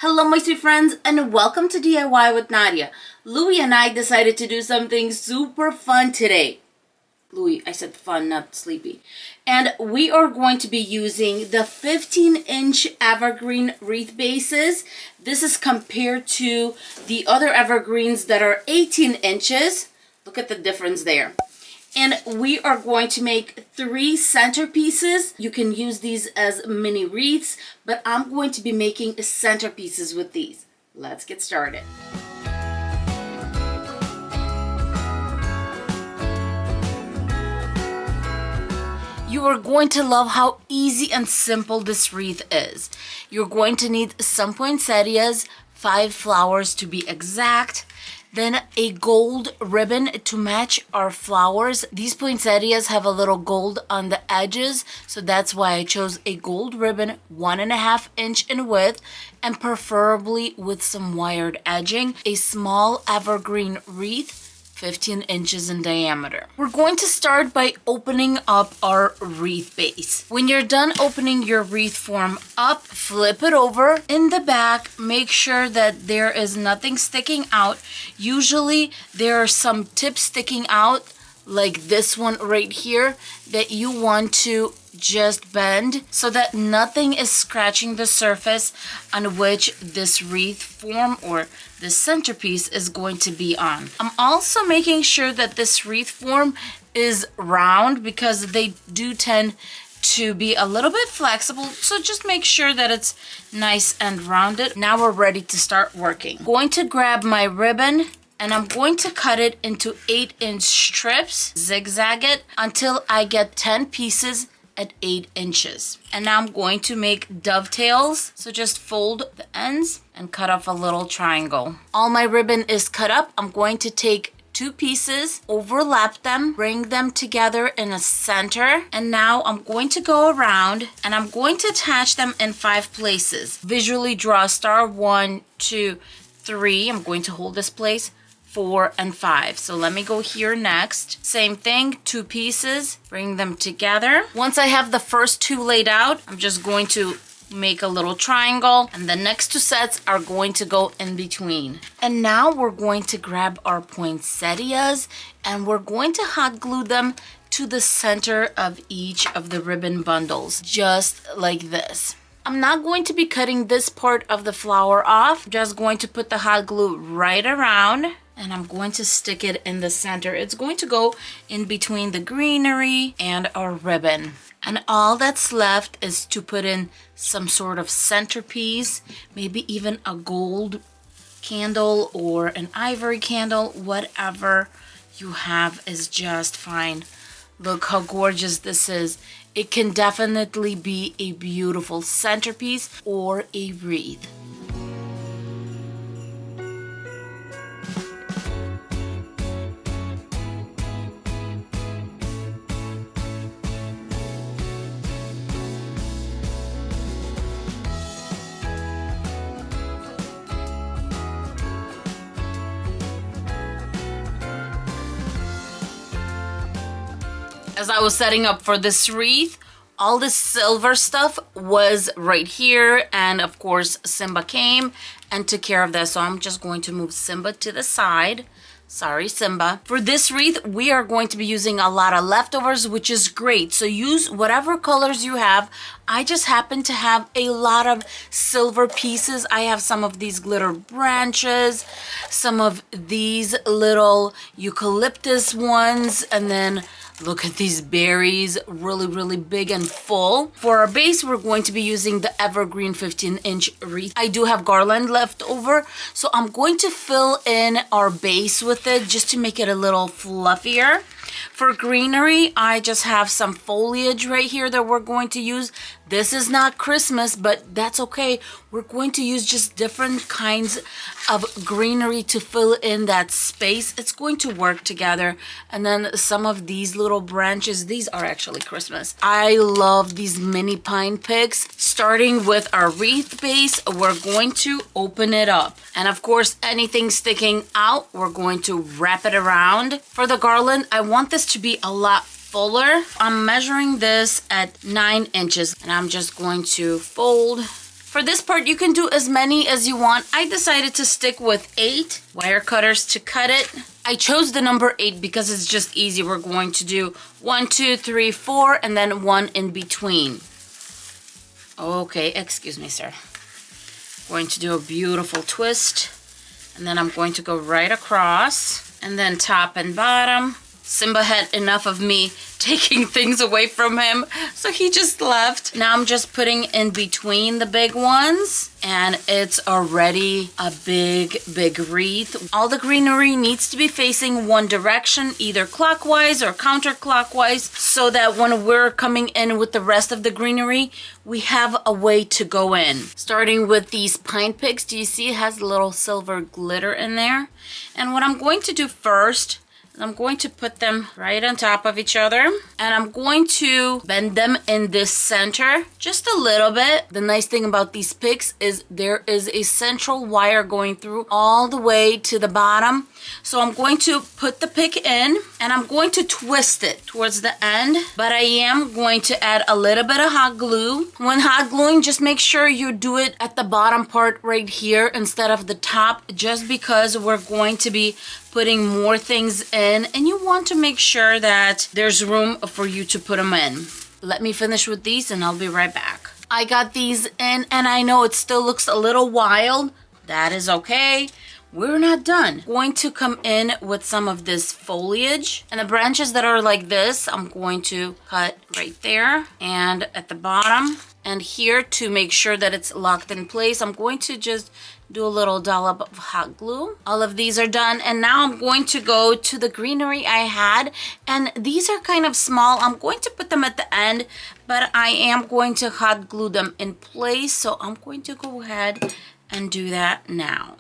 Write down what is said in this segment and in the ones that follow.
Hello my sweet friends and welcome to DIY with Nadia. Louie and I decided to do something super fun today. Louie, I said fun, not sleepy. And we are going to be using the 15-inch Evergreen Wreath bases. This is compared to the other evergreens that are 18 inches. Look at the difference there. And we are going to make 3 centerpieces. You can use these as mini wreaths, but I'm going to be making centerpieces with these. Let's get started. You are going to love how easy and simple this wreath is. You're going to need some poinsettias, 5 flowers to be exact. Then a gold ribbon to match our flowers. These poinsettias have a little gold on the edges, so that's why I chose a gold ribbon 1.5 inch in width and preferably with some wired edging. A small evergreen wreath 15 inches in diameter. We're going to start by opening up our wreath base. When you're done opening your wreath form up, flip it over. In the back, make sure that there is nothing sticking out. Usually there are some tips sticking out, like this one right here, that you want to just bend so that nothing is scratching the surface on which this wreath form or the centerpiece is going to be on. I'm also making sure that this wreath form is round because they do tend to be a little bit flexible, so just make sure that it's nice and rounded. Now we're ready to start working. I'm going to grab my ribbon and I'm going to cut it into 8-inch strips, zigzag it until I get 10 pieces at 8 inches. And now I'm going to make dovetails. So just fold the ends and cut off a little triangle. All my ribbon is cut up. I'm going to take 2 pieces, overlap them, bring them together in a center. And now I'm going to go around and I'm going to attach them in 5 places. Visually draw a star, 1, 2, 3. I'm going to hold this place. 4 and 5. So let me go here next. Same thing, 2 pieces, bring them together. Once I have the first 2 laid out, I'm just going to make a little triangle and the next 2 sets are going to go in between. And now we're going to grab our poinsettias and we're going to hot glue them to the center of each of the ribbon bundles, just like this. I'm not going to be cutting this part of the flower off. I'm just going to put the hot glue right around and I'm going to stick it in the center. It's going to go in between the greenery and our ribbon. And all that's left is to put in some sort of centerpiece, maybe even a gold candle or an ivory candle. Whatever you have is just fine. Look how gorgeous this is. It can definitely be a beautiful centerpiece or a wreath. As I was setting up for this wreath, all this silver stuff was right here, and of course Simba came and took care of that, so I'm just going to move Simba to the side. Sorry, Simba. For this wreath, we are going to be using a lot of leftovers, which is great. So use whatever colors you have. I just happen to have a lot of silver pieces. I have some of these glitter branches, some of these little eucalyptus ones, and then look at these berries, really big and full. For our base, we're going to be using the Evergreen 15-inch wreath. I do have garland left over, so I'm going to fill in our base with it just to make it a little fluffier. For greenery, I just have some foliage right here that we're going to use. This is not Christmas, but that's okay. We're going to use just different kinds of greenery to fill in that space. It's going to work together. And then some of these little branches, these are actually Christmas. I love these mini pine picks. Starting with our wreath base, we're going to open it up. And of course, anything sticking out, we're going to wrap it around. For the garland, I want this to be a lot fuller. I'm measuring this at 9 inches and I'm just going to fold For this part, you can do as many as you want. I decided to stick with 8 wire cutters to cut it. I chose the number 8 because it's just easy. We're going to do 1, 2, 3, 4, and then 1 in between. Okay, excuse me, sir. Going to do a beautiful twist, and then I'm going to go right across, and then top and bottom. Simba had enough of me taking things away from him, so he just left. Now I'm just putting in between the big ones, and it's already a big wreath. All the greenery needs to be facing one direction, either clockwise or counterclockwise, so that when we're coming in with the rest of the greenery, we have a way to go in. Starting with these pine picks, do you see it has a little silver glitter in there? And what I'm going to do first, I'm going to put them right on top of each other, and I'm going to bend them in this center just a little bit. The nice thing about these picks is there is a central wire going through all the way to the bottom. So I'm going to put the pick in, and I'm going to twist it towards the end, but I am going to add a little bit of hot glue. When hot gluing, just make sure you do it at the bottom part right here instead of the top, just because we're going to be putting more things in, and you want to make sure that there's room for you to put them in. Let me finish with these and I'll be right back. I got these in, and I know it still looks a little wild. That is okay. We're not done. I'm going to come in with some of this foliage, and the branches that are like this, I'm going to cut right there and at the bottom. And here, to make sure that it's locked in place, I'm going to just do a little dollop of hot glue. All of these are done, and now I'm going to go to the greenery I had, and these are kind of small. I'm going to put them at the end, but I am going to hot glue them in place, so I'm going to go ahead and do that now.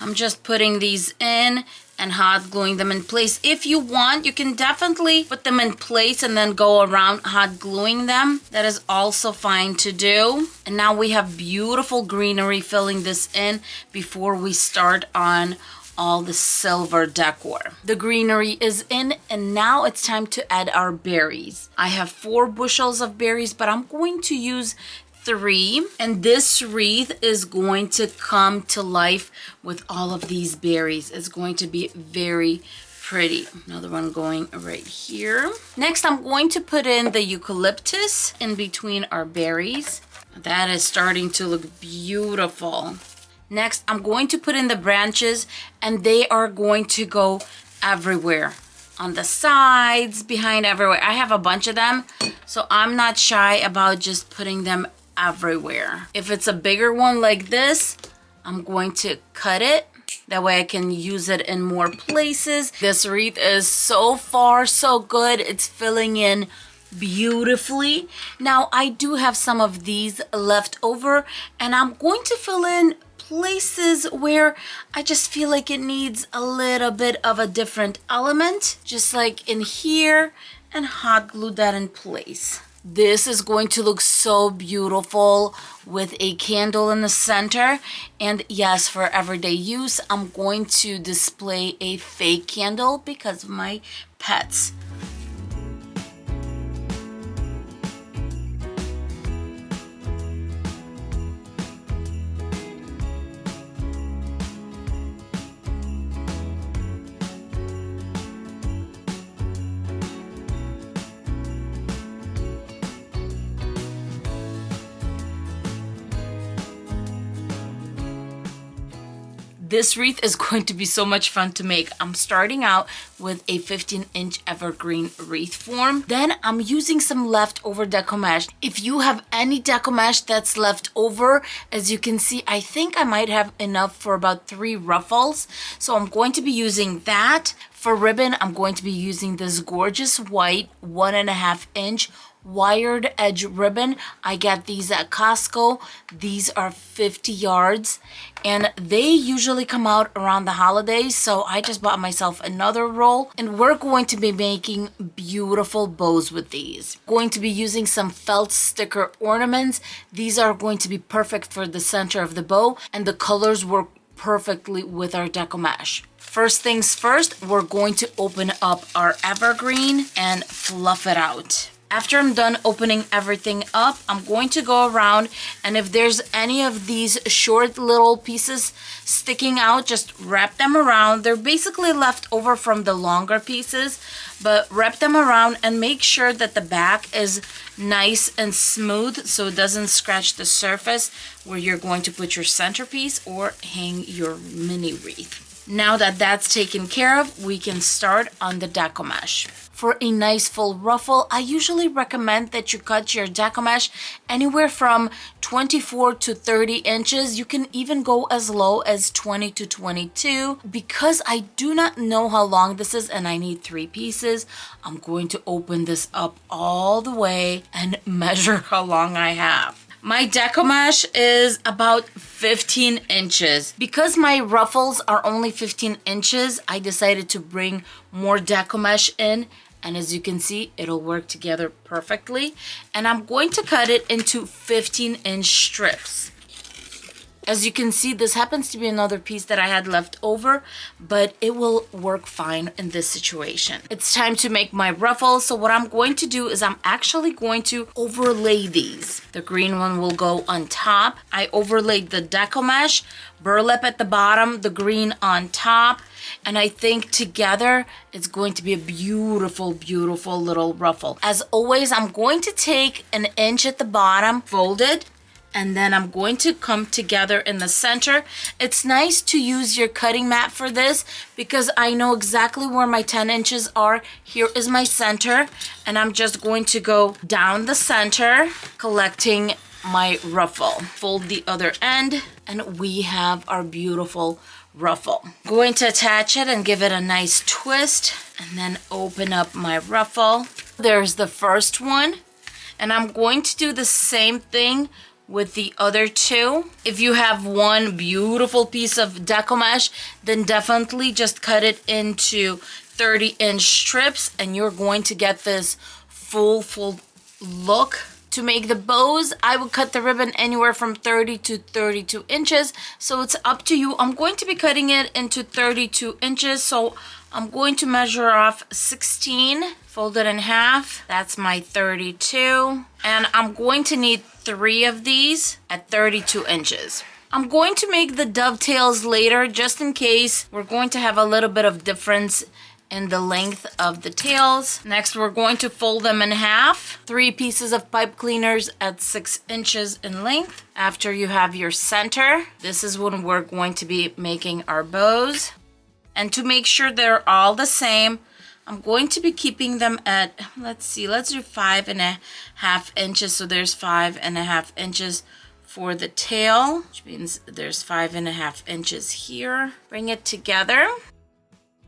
I'm just putting these in and hot gluing them in place. If you want, you can definitely put them in place and then go around hot gluing them. That is also fine to do. And now we have beautiful greenery filling this in before we start on all the silver decor. The greenery is in, and now it's time to add our berries. I have 4 bushels of berries, but I'm going to use 3, and this wreath is going to come to life with all of these berries. It's going to be very pretty. Another one going right here. Next, I'm going to put in the eucalyptus in between our berries. That is starting to look beautiful. Next, I'm going to put in the branches, and they are going to go everywhere. On the sides, behind, everywhere. I have a bunch of them, so I'm not shy about just putting them everywhere. If it's a bigger one like this, I'm going to cut it. That way I can use it in more places. This wreath is so far so good. It's filling in beautifully. Now I do have some of these left over, and I'm going to fill in places where I just feel like it needs a little bit of a different element, just like in here, and hot glue that in place. This is going to look so beautiful with a candle in the center. And yes, for everyday use, I'm going to display a fake candle because of my pets. This wreath is going to be so much fun to make. I'm starting out with a 15-inch evergreen wreath form. Then I'm using some leftover deco mesh. If you have any deco mesh that's left over, as you can see, I think I might have enough for about 3 ruffles. So I'm going to be using that. For ribbon, I'm going to be using this gorgeous white 1.5-inch wired edge ribbon. I got these at Costco. These are 50 yards, and they usually come out around the holidays, so I just bought myself another roll, and we're going to be making beautiful bows with these. Going to be using some felt sticker ornaments. These are going to be perfect for the center of the bow, and the colors work perfectly with our deco mesh. First things first, we're going to open up our evergreen and fluff it out. After I'm done opening everything up, I'm going to go around, and if there's any of these short little pieces sticking out, just wrap them around. They're basically left over from the longer pieces, but wrap them around and make sure that the back is nice and smooth so it doesn't scratch the surface where you're going to put your centerpiece or hang your mini wreath. Now that that's taken care of, we can start on the deco mesh. For a nice full ruffle, I usually recommend that you cut your deco mesh anywhere from 24 to 30 inches. You can even go as low as 20 to 22. Because I do not know how long this is and I need 3 pieces, I'm going to open this up all the way and measure how long I have. My deco mesh is about 15 inches. Because my ruffles are only 15 inches, I decided to bring more deco mesh in. And as you can see, it'll work together perfectly. And I'm going to cut it into 15-inch strips. As you can see, this happens to be another piece that I had left over, but it will work fine in this situation. It's time to make my ruffles. So what I'm going to do is I'm actually going to overlay these. The green one will go on top. I overlaid the deco mesh, burlap at the bottom, the green on top. And I think together it's going to be a beautiful, beautiful little ruffle. As always, I'm going to take 1 inch at the bottom, fold it, and then I'm going to come together in the center. It's nice to use your cutting mat for this because I know exactly where my 10 inches are. Here is my center, and I'm just going to go down the center, collecting my ruffle. Fold the other end, and we have our beautiful ruffle. Going to attach it and give it a nice twist, and then open up my ruffle. There's the first one, and I'm going to do the same thing with the other 2. If you have one beautiful piece of deco mesh, then definitely just cut it into 30-inch strips and you're going to get this full look. To make the bows, I would cut the ribbon anywhere from 30 to 32 inches. So it's up to you. I'm going to be cutting it into 32 inches. So I'm going to measure off 16, fold it in half. That's my 32. And I'm going to need 3 of these at 32 inches. I'm going to make the dovetails later just in case we're going to have a little bit of difference in the length of the tails. Next, we're going to fold them in half. 3 pieces of pipe cleaners at 6 inches in length. After you have your center, this is when we're going to be making our bows. And to make sure they're all the same, I'm going to be keeping them at, let's do 5.5 inches. So there's 5.5 inches for the tail, which means there's 5.5 inches here. Bring it together.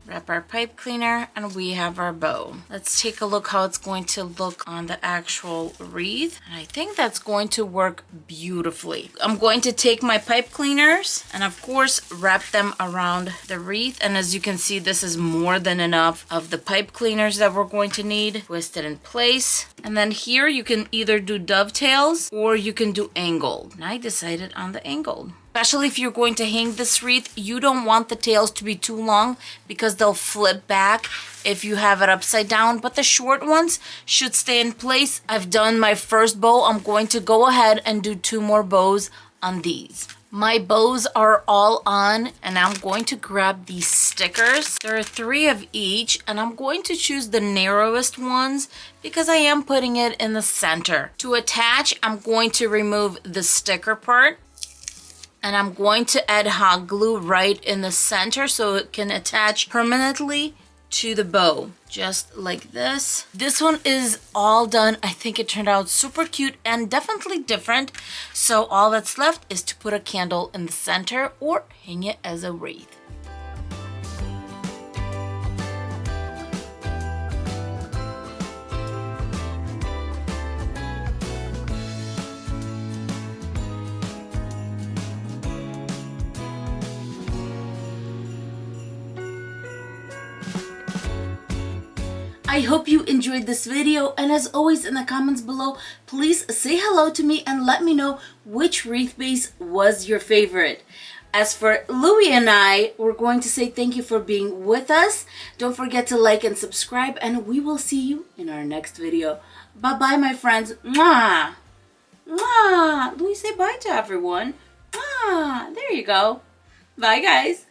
Wrap our pipe cleaner, and we have our bow. Let's take a look how it's going to look on the actual wreath. And I think that's going to work beautifully. I'm going to take my pipe cleaners and of course wrap them around the wreath. And as you can see, this is more than enough of the pipe cleaners that we're going to need. Twist it in place. And then here you can either do dovetails or you can do angled. And I decided on the angled. Especially if you're going to hang this wreath, you don't want the tails to be too long because they'll flip back if you have it upside down, but the short ones should stay in place. I've done my first bow. I'm going to go ahead and do 2 more bows on these. My bows are all on, and I'm going to grab these stickers. There are 3 of each, and I'm going to choose the narrowest ones because I am putting it in the center. To attach, I'm going to remove the sticker part. And I'm going to add hot glue right in the center so it can attach permanently to the bow, just like this. This one is all done. I think it turned out super cute and definitely different. So all that's left is to put a candle in the center or hang it as a wreath. I hope you enjoyed this video, and as always in the comments below, please say hello to me and let me know which wreath base was your favorite. As for Louie and I, we're going to say thank you for being with us. Don't forget to like and subscribe, and we will see you in our next video. Bye-bye, my friends. Mwah! Mwah! Louis, say bye to everyone. Mwah! There you go. Bye, guys.